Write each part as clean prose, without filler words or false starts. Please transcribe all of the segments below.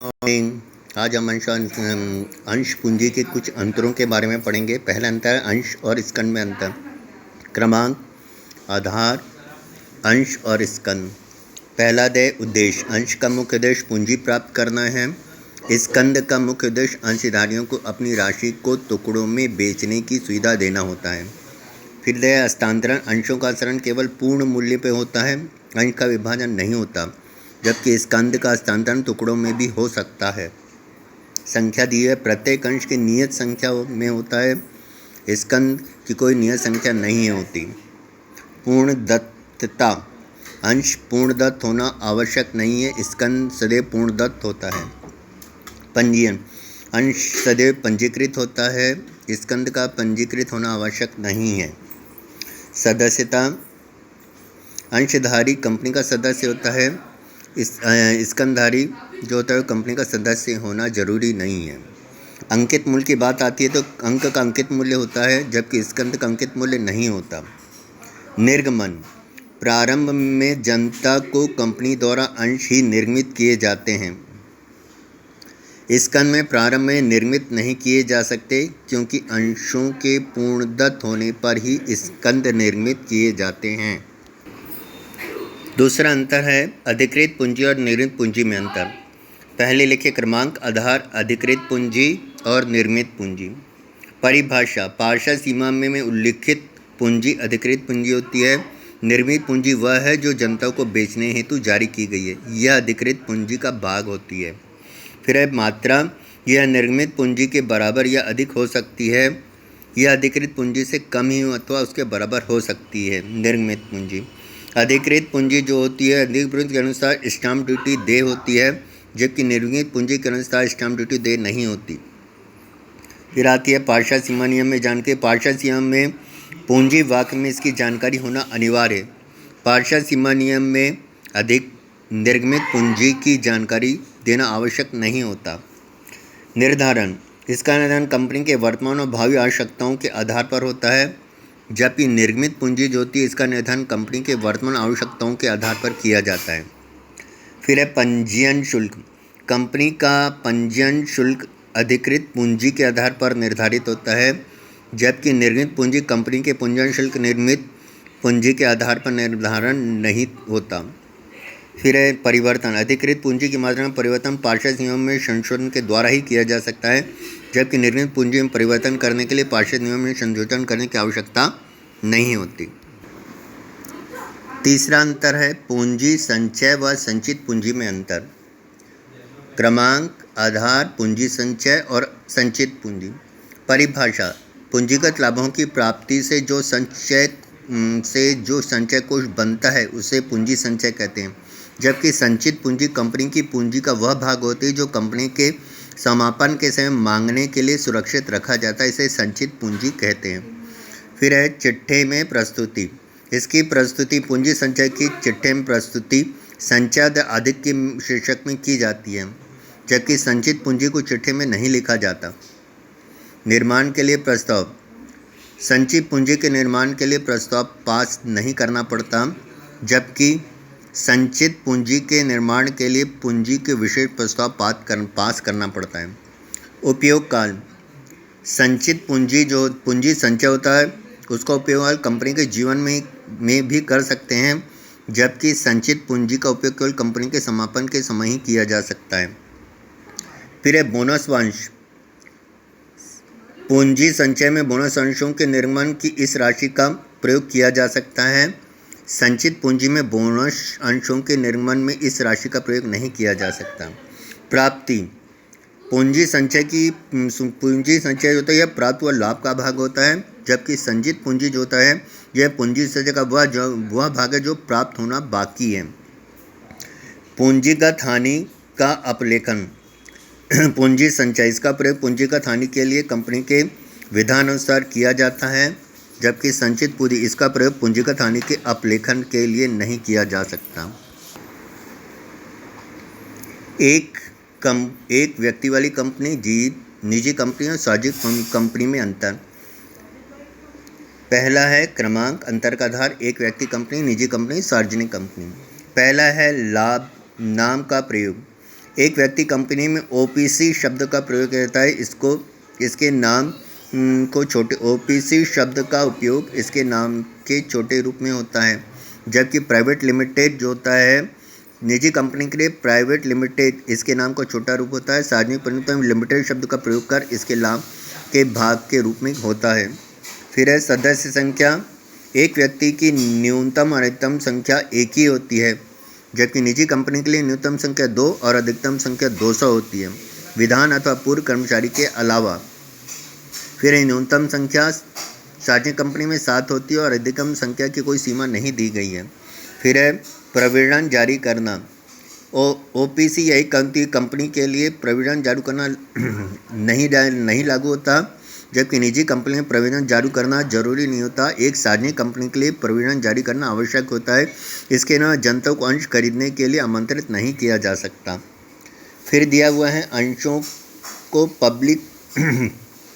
Morning. आज हम अंश पूंजी के कुछ अंतरों के बारे में पढ़ेंगे। पहला अंतर है अंश और स्कंद में अंतर। क्रमांक, आधार, अंश और स्कंद। पहला उद्देश्य। अंश का मुख्य उद्देश्य पूंजी प्राप्त करना है। स्कंद का मुख्य उद्देश्य अंशधारियों को अपनी राशि को टुकड़ों में बेचने की सुविधा देना होता है। फिर हस्तांतरण। अंशों का हस्तांतरण केवल पूर्ण मूल्य पर होता है, अंश का विभाजन नहीं होता, जबकि स्कंद का हस्तांतरण टुकड़ों में भी हो सकता है। संख्या दी है, प्रत्येक अंश की नियत संख्या में होता है, स्कंद की कोई नियत संख्या नहीं होती। पूर्णदत्तता। अंश पूर्णदत्त होना आवश्यक नहीं है, स्कंद सदैव पूर्णदत्त होता है। पंजीयन। अंश सदैव पंजीकृत होता है, स्कंद का पंजीकृत होना आवश्यक नहीं है। सदस्यता। अंशधारी कंपनी का सदस्य होता है, स्कंदधारी जो होता है कंपनी का सदस्य होना जरूरी नहीं है। अंकित मूल्य की बात आती है तो अंक का अंकित मूल्य होता है, जबकि स्कंद का अंकित मूल्य नहीं होता। निर्गमन। प्रारंभ में जनता को कंपनी द्वारा अंश ही निर्मित किए जाते हैं। स्कंद में प्रारंभ में निर्मित नहीं किए जा सकते, क्योंकि अंशों के पूर्णदत्त होने पर ही स्कंद निर्मित किए जाते हैं। दूसरा अंतर है अधिकृत पूंजी और निर्मित पूंजी में अंतर। पहले लिखे क्रमांक, आधार, अधिकृत पूंजी और निर्मित पूंजी। परिभाषा। पार्षद सीमा में उल्लिखित पूंजी अधिकृत पूंजी होती है। निर्मित पूंजी वह है जो जनता को बेचने हेतु जारी की गई है, यह अधिकृत पूंजी का भाग होती है। फिर है मात्रा। यह निर्मित पूंजी के बराबर या अधिक हो सकती है, यह अधिकृत पूंजी से कम ही अथवा उसके बराबर हो सकती है। निर्मित पूंजी। अधिकृत पूंजी जो होती है अधिकृत पूंजी के अनुसार स्टाम्प ड्यूटी देय होती है, जबकि निर्मित पूंजी के अनुसार स्टाम्प ड्यूटी देय नहीं होती। फिर आती है पार्षद सीमा नियम में जानकारी। पार्षद सीमा में पूंजी वाक्य में इसकी जानकारी होना अनिवार्य है। पार्षद सीमा नियम में अधिक निर्मित पूंजी की जानकारी देना आवश्यक नहीं होता। निर्धारण। इसका निर्धारण कंपनी के वर्तमान और भावी आवश्यकताओं के आधार पर होता है, जबकि निर्मित पूंजी जो होती है इसका निर्धारण कंपनी के वर्तमान आवश्यकताओं के आधार पर किया जाता है। फिर है पंजीयन शुल्क। कंपनी का पंजीयन शुल्क अधिकृत पूंजी के आधार पर निर्धारित होता है, जबकि निर्मित पूंजी कंपनी के पंजीयन शुल्क निर्मित पूंजी के आधार पर निर्धारण नहीं होता। फिर है परिवर्तन। अधिकृत पूंजी की मात्रा में परिवर्तन पार्षद नियम में संशोधन के द्वारा ही किया जा सकता है, जबकि निर्मित पूंजी में परिवर्तन करने के लिए पार्षद नियम में संशोधन करने की आवश्यकता नहीं होती। तीसरा अंतर है पूंजी संचय व संचित पूंजी में अंतर। क्रमांक, आधार, पूंजी संचय और संचित पूंजी। परिभाषा। पूंजीगत लाभों की प्राप्ति से जो संचय कोष बनता है उसे पूंजी संचय कहते हैं, जबकि संचित पूंजी कंपनी की पूंजी का वह भाग होती है जो कंपनी के समापन के समय मांगने के लिए सुरक्षित रखा जाता है, इसे संचित पूंजी कहते हैं। फिर है चिट्ठे में प्रस्तुति। इसकी प्रस्तुति पूंजी संचय की चिट्ठे में प्रस्तुति संचय अधिक के शीर्षक में की जाती है, जबकि संचित पूंजी को चिट्ठे में नहीं लिखा जाता। निर्माण के लिए प्रस्ताव। संचित पूंजी के निर्माण के लिए प्रस्ताव पास नहीं करना पड़ता, जबकि संचित पूंजी के निर्माण के लिए पूंजी के विशेष प्रस्ताव पास करना पड़ता है। उपयोग काल। संचित पूंजी जो पूंजी संचय होता है उसका उपयोग कंपनी के जीवन में भी कर सकते हैं, जबकि संचित पूंजी का उपयोग केवल कंपनी के समापन के समय ही किया जा सकता है। फिर है बोनस अंश। पूंजी संचय में बोनस अंशों के निर्माण की इस राशि का प्रयोग किया जा सकता है। संचित पूंजी में बोनस अंशों के निर्माण में इस राशि का प्रयोग नहीं किया जा सकता। प्राप्ति। पूंजी संचय जो होता है यह प्राप्त व लाभ का भाग होता है, जबकि संचित पूंजी जो होता है यह पूंजी संचय का वह भाग है जो प्राप्त होना बाकी है। पूंजीगत हानि का अपलेखन। पूंजी संचय, इसका प्रयोग पूंजीगत हानि के लिए कंपनी के विधानानुसार किया जाता है, जबकि संचित पूंजी इसका प्रयोग पूंजीगत हानि के अपलेखन के लिए नहीं किया जा सकता। एक व्यक्ति वाली कंपनी, निजी कंपनी और सार्वजनिक कंपनी में अंतर। पहला है क्रमांक, अंतर का आधार। एक व्यक्ति कंपनी, निजी कंपनी, सार्वजनिक कंपनी। पहला है लाभ, नाम का प्रयोग। एक व्यक्ति कंपनी में ओपीसी शब्द का प्रयोग करता है, इसके नाम को छोटे ओपीसी शब्द का उपयोग इसके नाम के छोटे रूप में होता है, जबकि प्राइवेट लिमिटेड जो होता है निजी कंपनी के लिए प्राइवेट लिमिटेड इसके नाम का छोटा रूप होता है। सार्वजनिक परिवर्तन में लिमिटेड शब्द का प्रयोग कर इसके लाभ के भाग के रूप में होता है। फिर है सदस्य संख्या। एक व्यक्ति की न्यूनतम और अधिकतम संख्या एक ही होती है, जबकि निजी कंपनी के लिए न्यूनतम संख्या 2 और अधिकतम संख्या 200 होती है, विधान अथवा पूर्व कर्मचारी के अलावा। फिर है न्यूनतम संख्या। सार्वजनिक कंपनी में 7 होती है और अधिकतम संख्या की कोई सीमा नहीं दी गई है। फिर है प्रविष्टि जारी करना। ओपीसी यही कंपनी के लिए प्रविष्टि जारी करना नहीं लागू होता, जबकि निजी कंपनी में प्रविष्टि जारी करना जरूरी नहीं होता। एक सार्वजनिक कंपनी के लिए प्रविष्टि जारी करना आवश्यक होता है। इसके अलावा जनता को अंश खरीदने के लिए आमंत्रित नहीं किया जा सकता। फिर दिया हुआ है अंशों को पब्लिक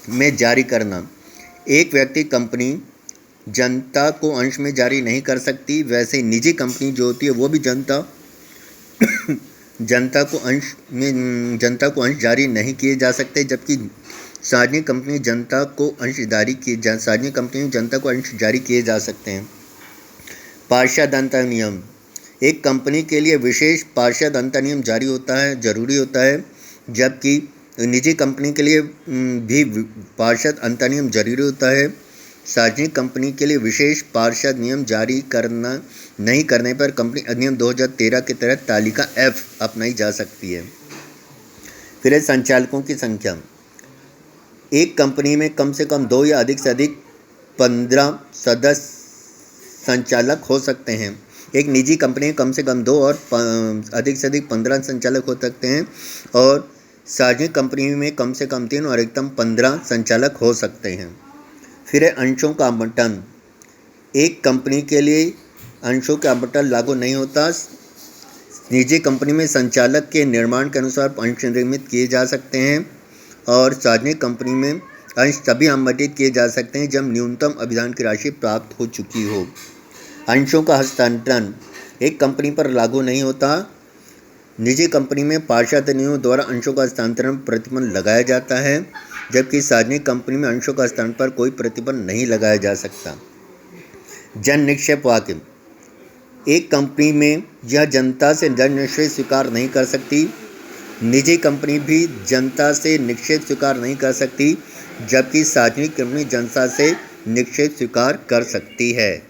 में जारी करना। एक व्यक्ति कंपनी जनता को अंश में जारी नहीं कर सकती, वैसे निजी कंपनी जो होती है वो भी जनता को अंश जारी नहीं किए जा सकते, जबकि सार्वजनिक कंपनी जनता को अंश जारी किए जा सकते हैं। पार्षद अंतर नियम। एक कंपनी के लिए विशेष पार्षद अंतर नियम जरूरी होता है, जबकि निजी कंपनी के लिए भी पार्षद अंतर नियम जरूरी होता है। सार्वजनिक कंपनी के लिए विशेष पार्षद नियम जारी नहीं करने पर कंपनी अधिनियम 2013 के तहत तालिका F अपनाई जा सकती है। फिर है संचालकों की संख्या। एक कंपनी में कम से कम 2 या अधिक से अधिक 15 सदस्य संचालक हो सकते हैं। एक निजी कंपनी में कम से कम 2 और अधिक से अधिक 15 संचालक हो सकते हैं, और सार्वजनिक कंपनी में कम से कम 3 और अधिकतम 15 संचालक हो सकते हैं। फिर है अंशों का आवंटन। एक कंपनी के लिए अंशों का आवंटन लागू नहीं होता। निजी कंपनी में संचालक के निर्माण के अनुसार अंश निर्मित किए जा सकते हैं, और सार्वजनिक कंपनी में अंश तभी आवंटित किए जा सकते हैं जब न्यूनतम अभिधान की राशि प्राप्त हो चुकी हो। अंशों का हस्तांतरण एक कंपनी पर लागू नहीं होता। निजी कंपनी में पार्षद नियमों द्वारा अंशों का हस्तांतरण प्रतिबंध लगाया जाता है, जबकि सार्वजनिक कंपनी में अंशों का हस्तांतरण पर कोई प्रतिबंध नहीं लगाया जा सकता। जन निक्षेप वाक्य। एक कंपनी में यह जनता से जन निक्षेप स्वीकार नहीं कर सकती। निजी कंपनी भी जनता से निक्षेप स्वीकार नहीं कर सकती, जबकि सार्वजनिक कंपनी जनता से निक्षेप स्वीकार कर सकती है।